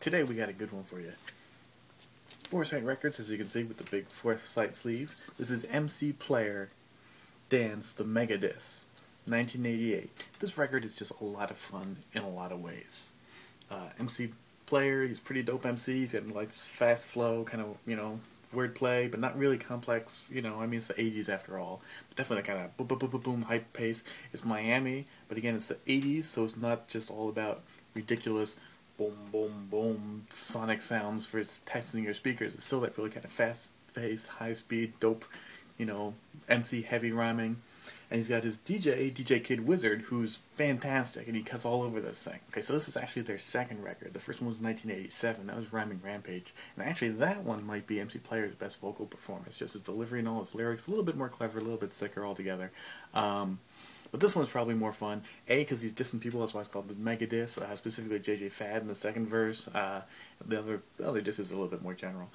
Today we got a good one for you. Foresight Records, as you can see with the big Foresight sleeve. This is MC Player Dance the Mega Disc, 1988. This record is just a lot of fun in a lot of ways. MC Player, he's a pretty dope MC. He's got like this fast flow, kind of, wordplay, but not really complex. I mean, it's the 80s after all. But definitely that kind of boom, boom, boom, boom, boom, hype pace. It's Miami, but again, it's the 80s, so it's not just all about ridiculous boom, boom, boom sonic sounds for testing your speakers. It's still that really kind of fast-paced, high-speed, dope, MC heavy rhyming. And he's got his DJ Kid Wizard, who's fantastic, and he cuts all over this thing. Okay, so this is actually their second record. The first one was 1987. That was Rhyming Rampage. And actually, that one might be MC Player's best vocal performance. Just his delivery and all his lyrics. A little bit more clever, a little bit sicker altogether. But this one's probably more fun. A, because he's dissing people. That's why it's called the Mega Diss. Specifically JJ Fad in the second verse. The other diss is a little bit more general.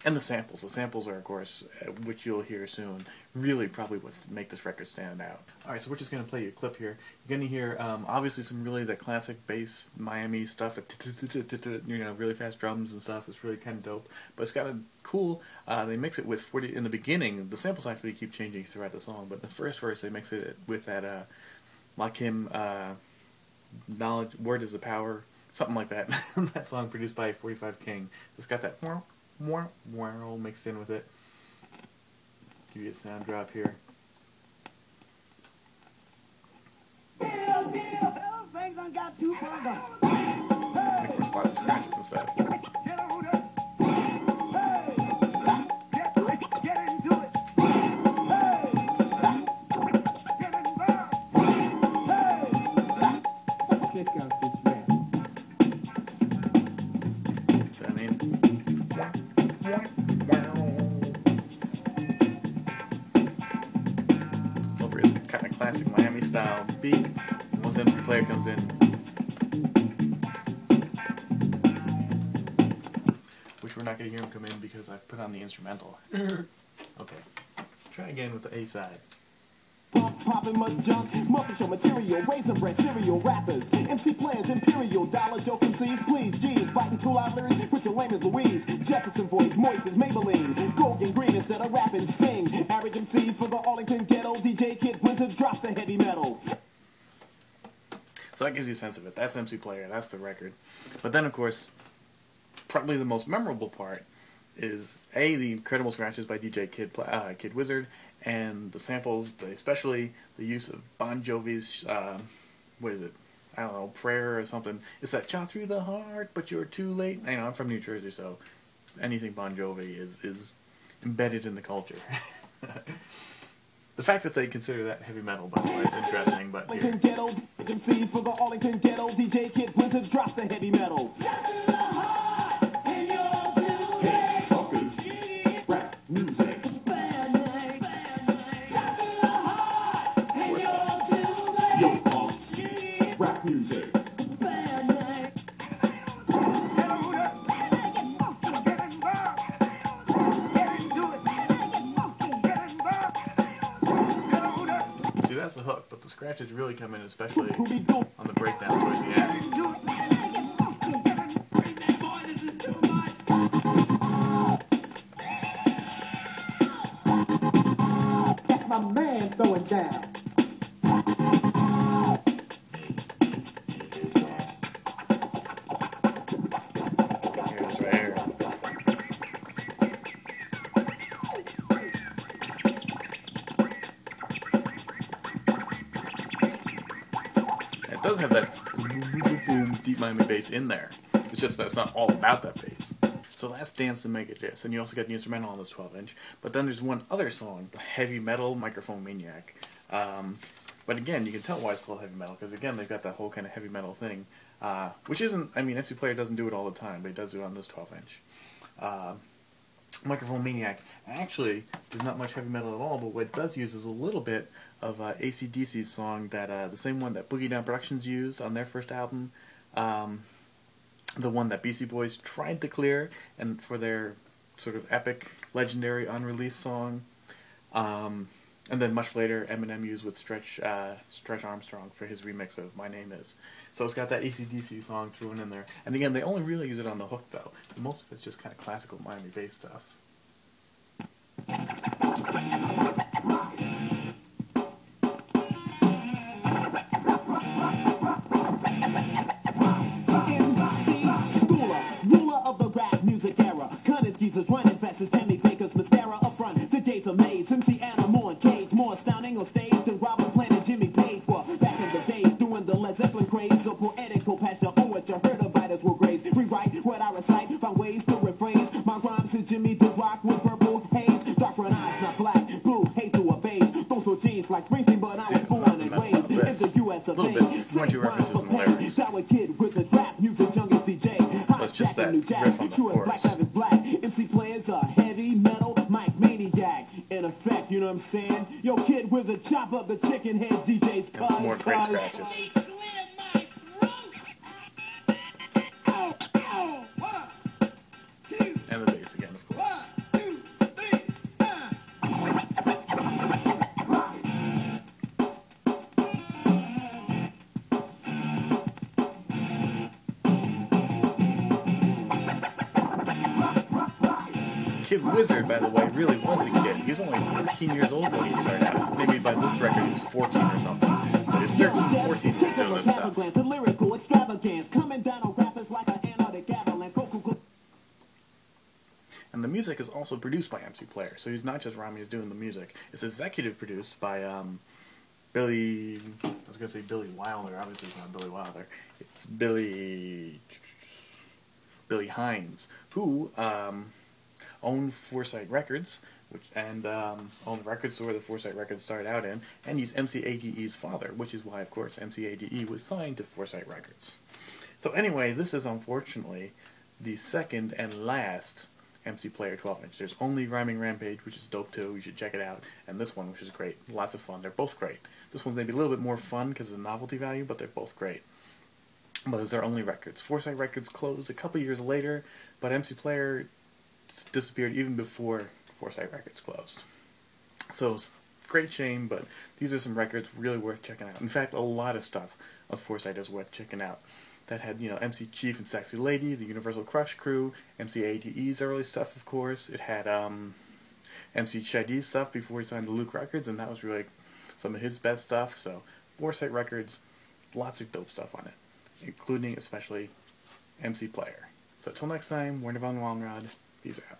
And the samples. The samples are, of course, which you'll hear soon, really probably what make this record stand out. Alright, so we're just going to play you a clip here. You're going to hear, obviously, some really the classic bass Miami stuff, really fast drums and stuff. It's really kind of dope. But it's got a cool, they mix it with 40, in the beginning, the samples actually keep changing throughout the song, but in the first verse they mix it with that, knowledge, word is the power, something like that. That song produced by 45 King. It's got that mixed in with it. Give you a sound drop here. Of course, lots of scratches and stuff. So, I mean, over his kind of classic Miami style beat. Once MC Player comes in, which we're not going to hear him come in because I put on the instrumental. Okay, try again with the A side. Popping my junk, muffin show material, raisin bread, cereal, rappers, MC Players, Imperial, dollar joke MCs, please, G's, biting cool out lyrics, put your lame as Louise, Jefferson voice, moist as Maybelline, gold and green instead of rap and sing, average MC for the Arlington ghetto, DJ Kid Wizard, drop the heavy metal. So that gives you a sense of it. That's MC Player, that's the record. But then, of course, probably the most memorable part is A, the incredible scratches by DJ Kid Wizard, and the samples, especially the use of Bon Jovi's, what is it? I don't know, Prayer or something. It's that shot through the heart, but you're too late. I'm from New Jersey, so anything Bon Jovi is embedded in the culture. The fact that they consider that heavy metal, by the way, is interesting, but here. Ghetto, MC for the Arlington ghetto, DJ Kid Wizard, drop the heavy metal. Hey, suckers, rap music. Yo, punks, rap music. See, that's the hook, but the scratches really come in, especially on the breakdown towards the end. That's my man throwing down. Here's right here. It does have that boom deep Miami bass in there. It's just that it's not all about that bass. So that's Dance the Mega Disc, and you also got the instrumental on this 12-inch. But then there's one other song, the heavy metal Microphone Maniac. But again, you can tell why it's called heavy metal, because again, they've got that whole kind of heavy metal thing, which isn't, MC Player doesn't do it all the time, but he does do it on this 12-inch. Microphone Maniac actually there's not much heavy metal at all, but what it does use is a little bit of AC/DC's song, that the same one that Boogie Down Productions used on their first album, the one that Beastie Boys tried to clear, and for their sort of epic, legendary, unreleased song. And then much later, Eminem used with Stretch Armstrong for his remix of My Name Is. So it's got that AC/DC song thrown in there. And again, they only really use it on the hook, though. Most of it's just kind of classical Miami bass stuff. Jesus running fast as Tammy Baker's mascara up front. The days of Maze, MC Animal and Cage, more astounding on stage than Robert Plant and Jimmy Page were back in the days doing the Led Zeppelin craze. So poetical past your own what you heard about us will graze. Rewrite what I recite, find ways to rephrase my rhymes is Jimmy the Rock with purple haze. Dark brown eyes, not black, blue, hate to a beige. Those were jeans like Springsteen, but I was born and raised in the U.S. of A. Point to references in the lyrics. Sour kid with the trap music, youngest DJ. That's just that riff on the chorus. MC players are heavy metal, Mike Maniac. In effect, you know what I'm saying? Yo, Kid Wizard, chop up the chicken head DJ's cuz. That's more great scratches. And the bass again, of course. Kid Wizard, by the way, really was a kid. He was only 13 years old when he started out. Maybe by this record he was 14 or something. But he's 13, 14, he's doing this stuff. Lyrical extravagance coming down on rappers like an Antarctic avalanche. And the music is also produced by MC Player, so he's not just rhyming, he's doing the music. It's executive produced by Billy, I was going to say Billy Wilder, obviously it's not Billy Wilder. It's Billy Hines, who owned Foresight Records, owned the record store the Foresight Records started out in, and he's MC/ADE's father, which is why, of course, MC/ADE was signed to Foresight Records. So anyway, this is unfortunately the second and last MC Player 12-inch. There's only Rhyming Rampage, which is dope too, you should check it out, and this one, which is great. Lots of fun. They're both great. This one's maybe a little bit more fun because of the novelty value, but they're both great. But those are only records. Foresight Records closed a couple years later, but MC Player disappeared even before Foresight Records closed. So it's a great shame, but these are some records really worth checking out. In fact, a lot of stuff on Foresight is worth checking out. That had, you know, MC Chief and Sexy Lady, the Universal Crush Crew, MC/ADE's early stuff, of course. It had MC Shadi's stuff before he signed to Luke Records, and that was really some of his best stuff. So Foresight Records, lots of dope stuff on it, including especially MC Player. So until next time, Werner von Wallenrod. Peace out.